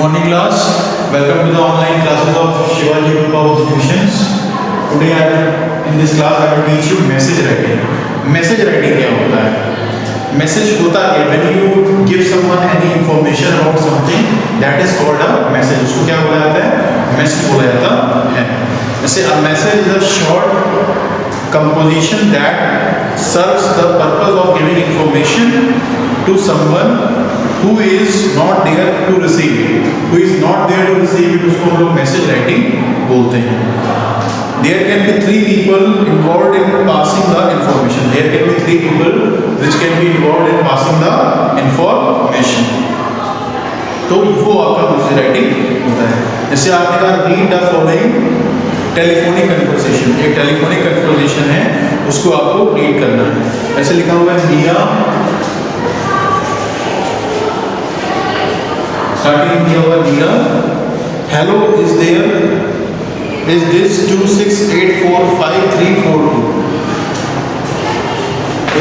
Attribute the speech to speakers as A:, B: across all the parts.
A: morning class. Welcome to the online classes of Shivaji Group of Institutions. Today in this class I will teach you message writing. Message writing क्या होता है? Message होता है when you give someone any information about something that is called a message. उसको क्या बोला जाता है? Message बोला जाता है. जैसे a message is a short composition that serves the purpose of giving information to someone who is not there to receive it. Who is not there to receive it उसको हम लोग message writing बोलते हैं. There can be three people involved in passing the information. There can be three people which can be involved in passing the information. तो वो आपका message writing होता है. जैसे आपने कहा read the following telephonic conversation. एक टेलीफोनिक कन्वर्सेशन है उसको आपको रीड करना है. ऐसे लिखा हुआ है मीरा, स्टार्टिंग किया हुआ Meera, hello is there, is this 26845342,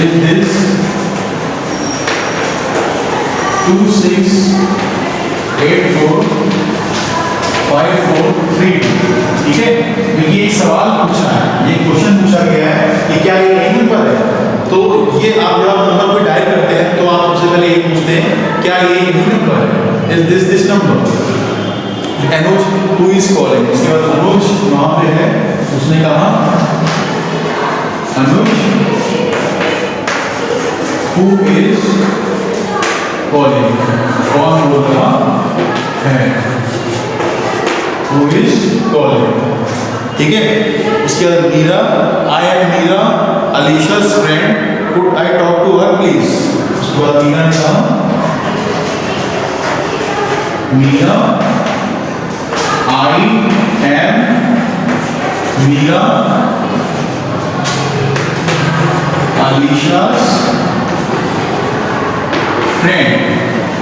A: is this 26845342. ठीक है, ये एक सवाल पूछा है, ये क्वेश्चन पूछा गया है कि क्या ये यही नंबर है. तो ये आप जब नंबर को डायल करते हैं तो आप सबसे पहले ये पूछते हैं क्या ये यही नंबर है, is this number. Anuj who is calling. उसके बाद अनुज वहां पे है, उसने कहा अनुज हु इज कॉलिंग. कौन बोल रहा है? Who is calling. ठीक है. उसके बाद Meera, I am Meera, Alicia's friend, could I talk to her please. उसके बाद मीरा ने कहा Meera, I am Meera, Alicia's friend.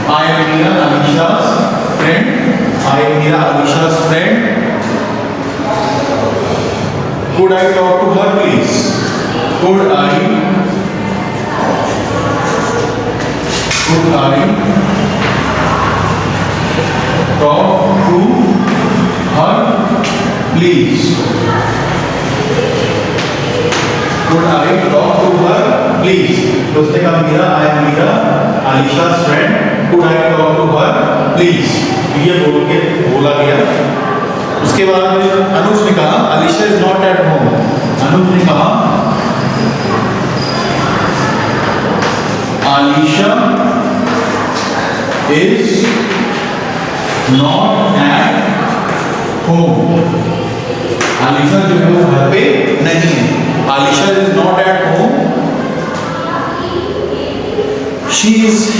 A: I am Meera, Alicia's friend. I am Mira, Alicia's friend. Could I talk to her, please? Could I talk to her, please? Could I talk to her, please? तो उसने कहा Meera, I am Mira, Alicia's friend. Could I talk to her, please? ये बोल के बोला गया. उसके बाद अनुज ने कहा Alisha is not at home. Anuj ने कहा Alisha is not at home. Alisha जो है वो घर पे नहीं है. Alisha is not at home. She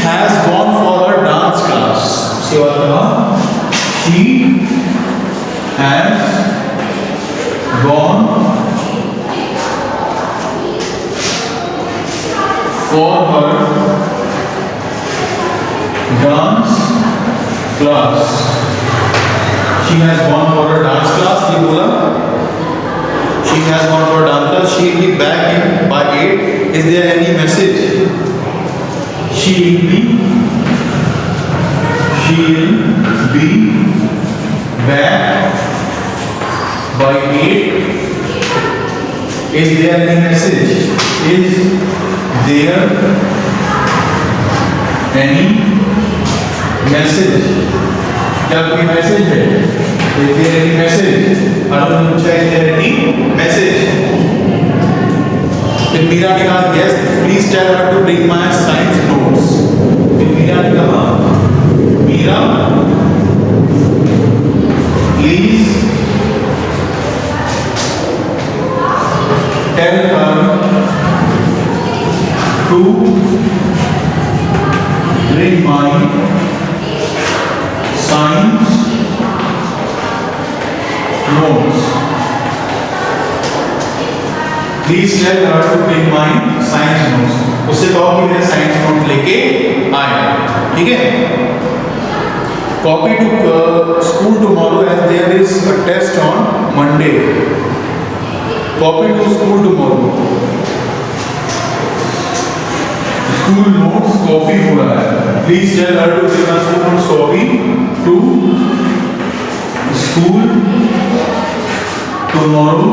A: has gone for her dance class. उसके बाद कहा she has gone for her dance class. She has gone for her dance class. ये बोला she has gone for dance class. She will be back in by 8. Is there any message? She will be back by 8. Is there any message? Is there any message? क्या कोई message है? Is there any message? Arun ने पूछा is there any message? फिर मीरा ने कहा yes, please tell her to bring my science notes. फिर मीरा ने कहा Meera please tell her to bring my science notes. Please tell her to bring my science notes. उससे कहो कि मेरे साइंस नोट लेके आए. ठीक है. Copy to school tomorrow as there is a test on Monday. Copy to school tomorrow. School notes copy हो रहा है. Please tell her to bring her school notes copy to school tomorrow,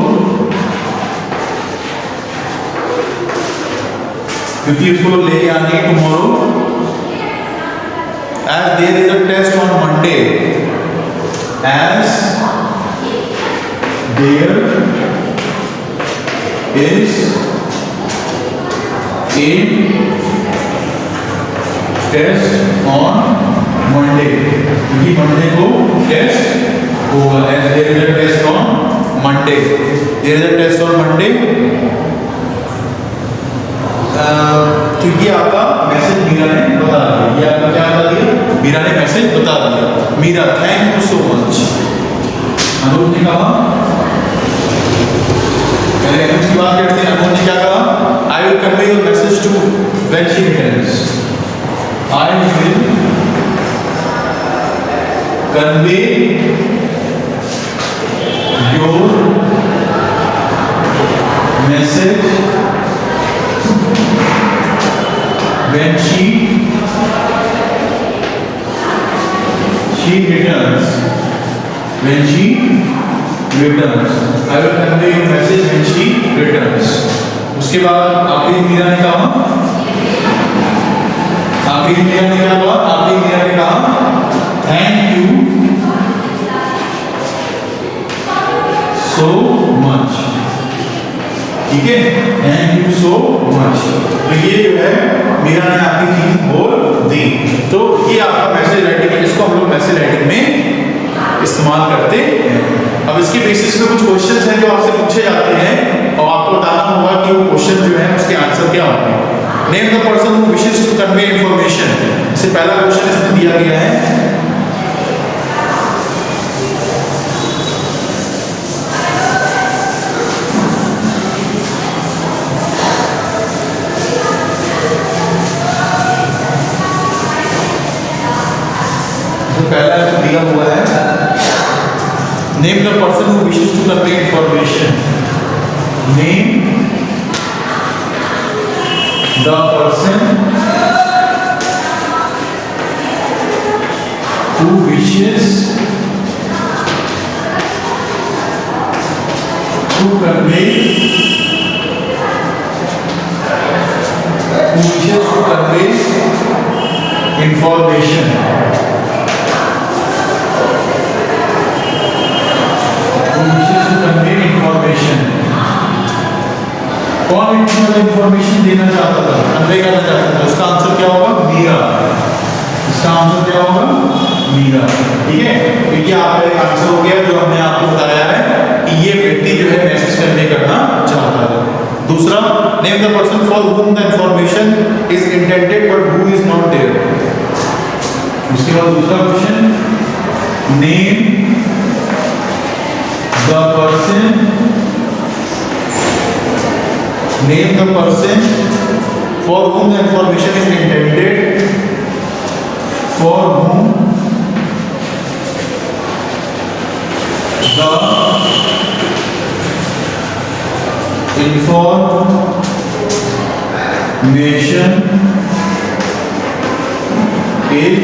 A: क्योंकि उसको लेके आने की tomorrow. As there is a test on Monday, as there is a test on Monday, क्योंकि Monday को टेस्ट होगा। As there is a test on Monday, there is a test on Monday. क्योंकि आपका मैसेज मीरा ने बता दिया, ये आपका क्या बता दिया, मीरा ने मैसेज बता दिया। Meera thank you so much. Anoop ने कहा, पहले अनूप की बात करते हैं। अनूप ने क्या कहा, I will convey your message to when she returns, I will convey your message when she returns, when she returns, I will convey your message when she returns। उसके बाद आखिरी मीरा ने कहा, आखिरी मीरा ने क्या कहा, आखिरी मीरा ने कहा थैंक यू सो मच, ठीक है, थैंक यू सो मच। तो ये जो है मीरा ने आखिरी चीज बोल दी। तो ये आपका मैसेज राइटिंग है, इसको हम लोग मैसेज राइटिंग में इस्तेमाल करते हैं। अब इसके बेसिस पे कुछ क्वेश्चंस हैं जो आपसे पूछे जाते हैं और आपको बताना होगा कि वो क्वेश्चन जो है उसके आंसर क्या होंगे। Name the person who wishes to convey information, इससे पहला क्वेश्चन इसमें दिया गया है। पहला दिया हुआ है, name the person who wishes to convey information, name the person who wishes to convey information, कौन इंफॉर्मेशन देना चाहता था, कन्वे करना चाहता था, उसका आंसर क्या होगा, मीरा। इसका आंसर क्या होगा, मीरा, ठीक है। तो ये आपका एक आंसर हो गया जो हमने आपको बताया है कि ये व्यक्ति जो है मैसेज कन्वे करना चाहता है। दूसरा, name the person for whom the information is intended but who is not there. उसके बाद दूसरा question, name the person, name the person for whom the information is intended, for whom the information is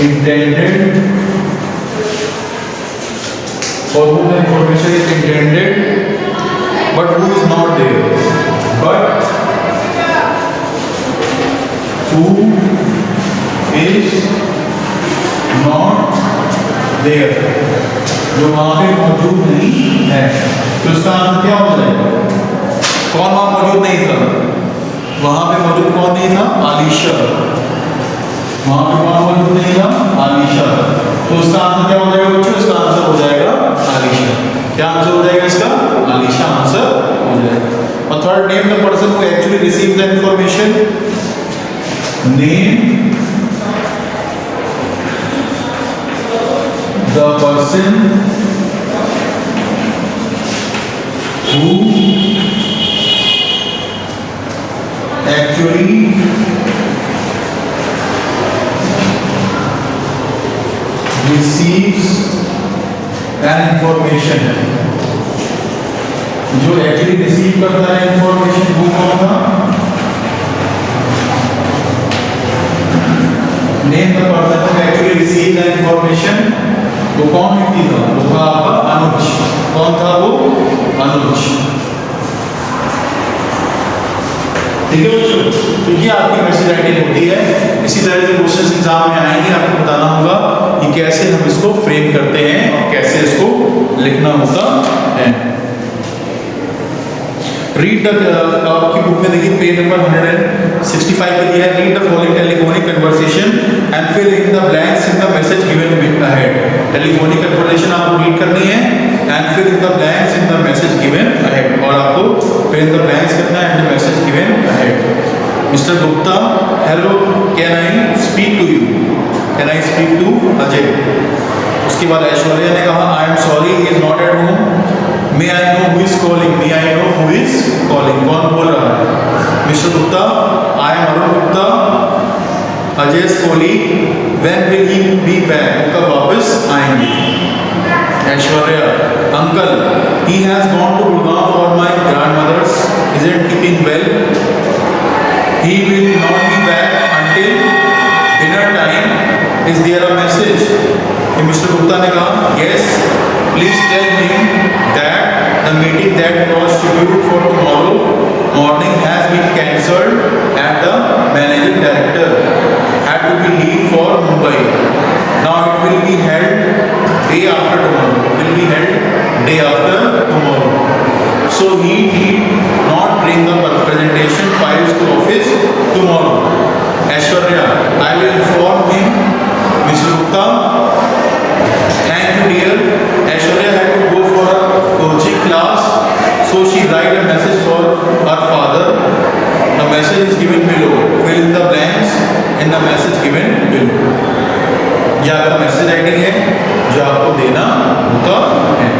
A: intended, for whom the information is intended but who is not there, but who is not there, जो वहां पे मौजूद नहीं है। तो इसका answer क्या हो जाएगा, कौन वहां मौजूद नहीं था, वहां पे मौजूद कौन नहीं था, आलिशा। वहां पे कौन मौजूद नहीं था, आलिशा। तो इसका आंसर क्या हो जाएगा बच्चों, इसका आंसर हो जाएगा आलिशा। क्या आंसर हो जाएगा इसका, आलिशा आंसर हो जाएगा। और third, name the person who actually receive the information, name the person who actually receives an information, जो एक्चुअली रिसीव करता है इंफॉर्मेशन वो कौन था, name the person who actually receive the information, वो कौन व्यक्ति था? वो था आपका अनुज। कौन था वो? अनुज। ठीक है बच्चों, तो ये आपकी मैसेज राइटिंग होती है। इसी तरह से क्वेश्चंस एग्जाम में आएंगे, आपको बताना होगा कि कैसे हम इसको फ्रेम करते हैं और कैसे इसको लिखना होता है। रीड द आपकी बुक में देखिए पेज नंबर 165 पे दिया है, read the following telephonic conversation and fill in the blanks in the message given ahead. Telephonic conversation आपको रीड करनी है and fill in the blanks in the message given ahead, और आपको फिल इन द ब्लैंक्स करना है in the message given ahead. Mister Gupta, hello, can I speak to you? Can I speak to Ajay? उसके बाद ऐश्वर्या ने कहा I am sorry he is not at home. May I know who is calling? May I know who is calling? कौन बोल रहा है? Mister Gupta, I am Arun Gupta, Ajay Kohli, when will he be back? कब वापस आएंगे? Aishwarya, uncle, he has gone to Gurgaon for my grandmother's, isn't keeping well, he will not be back until dinner time, is there a message? Mr. Gupta ने कहा yes, please tell him that the meeting that was scheduled for tomorrow morning has been cancelled and the managing director had to be leave for Mumbai. Now it will be held day after tomorrow. It will be held day after tomorrow. So he did not bring the presentation files to office tomorrow. Aishwarya, I will inform him. Mr. Gupta, thank you dear. Aishwarya had to go for a coaching class, so she write a message for her father. The message is given below. Fill in the blanks in the message given below. यह आपका message writing है जो आपको देना होता है।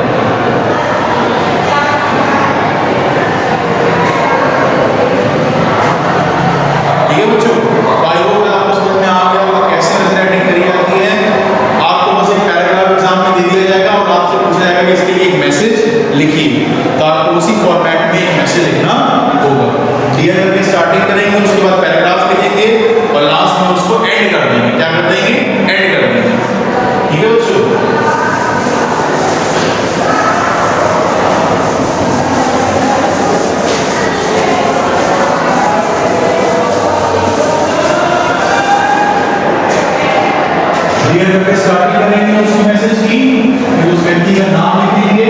A: Starting करेंगे उस मैसेज की, फिर उस व्यक्ति का नाम लिखेंगे,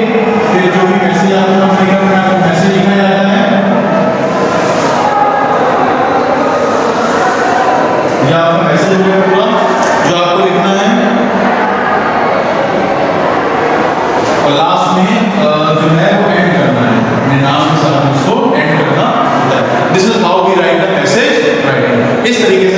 A: फिर जो भी मैसेज आपको कंप्लीट करना है वो मैसेज लिखा जाता है। यह आपका मैसेज हो गया पूरा जो आपको लिखना है, और लास्ट में जो है वो एंड करना है, अपने नाम के साथ उसको एंड करना होता है। This is how we write the message writing. इस तरीके से